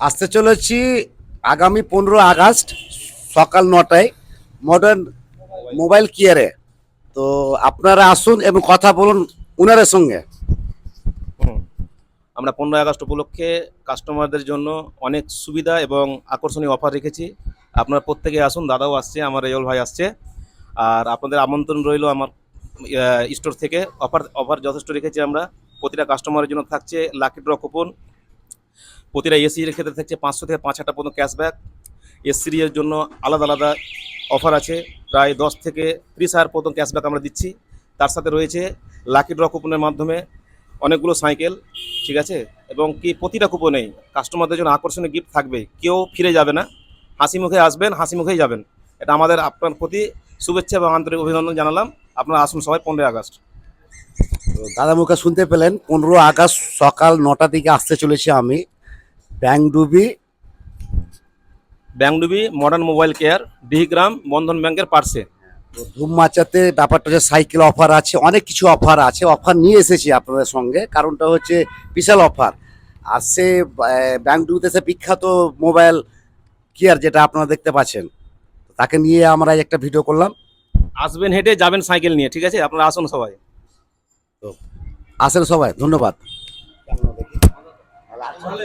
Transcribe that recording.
আসতে চলেছি আগামী 15 আগস্ট সকাল 9টায় মডার্ন মোবাইল কেয়ারে। তো আপনারা আসুন এবং কথা বলুন উনারের সঙ্গে। হুম। আমরা 15 আগস্ট উপলক্ষে কাস্টমারদের জন্য অনেক সুবিধা এবং আকর্ষণীয় অফার রেখেছি। আপনারা প্রত্যেকে আসুন, দাদাও আসছে, আমার রেজল ভাই আসছে। আর আপনাদের আমন্ত্রণ রইল আমার স্টোর থেকে। অফার অফার যথেষ্ট রেখেছি আমরা। প্রতিটা কাস্টমারের জন্য থাকছে লাকি ড্র কুপন। প্রতিটা এসির ক্ষেত্রে থাকছে 500 থেকে 5,000 পর্যন্ত ক্যাশব্যাক। এসির জন্য আলাদা আলাদা অফার আছে, প্রায় 10 থেকে 30,000 পর্যন্ত ক্যাশব্যাক আমরা দিচ্ছি। তার সাথে রয়েছে লাকি ড্র কুপনের মাধ্যমে অনেকগুলো সাইকেল, ঠিক আছে। এবং কি প্রতিটা কুপনেই কাস্টমারদের জন্য আকর্ষণীয় গিফট থাকবে, কেউ ফিরে যাবে না। হাসি মুখে আসবেন, হাসি মুখেই যাবেন। এটা আমাদের আপনার প্রতি শুভেচ্ছা এবং আন্তরিক অভিনন্দন জানালাম। আপনারা আসুন সবাই 15 আগস্ট। তো দাদা মুখে শুনতে পেলেন, 15 আগস্ট সকাল 9টা দিকে আসতে চলেছি আমি Bangdubi. Bangdubi modern mobile care, ডিগ্রাম বন্ধন ব্যাংকের পার্শ্বে। ধুম মাচাতে ব্যাপারটা হচ্ছে সাইকেল অফার আছে, অনেক কিছু অফার আছে। অফার নিয়ে এসেছি আপনাদের সঙ্গে, কারণটা হচ্ছে বিশাল অফার। আর সে ব্যাংডুবিতে সে বিখ্যাত মোবাইল কেয়ার যেটা আপনারা দেখতে পাচ্ছেন, তাকে নিয়ে আমরা একটা ভিডিও করলাম। আসবেন হেঁটে, যাবেন সাইকেল নিয়ে, ঠিক আছে। আপনারা আসুন সবাই। তো আসেন সবাই, ধন্যবাদ।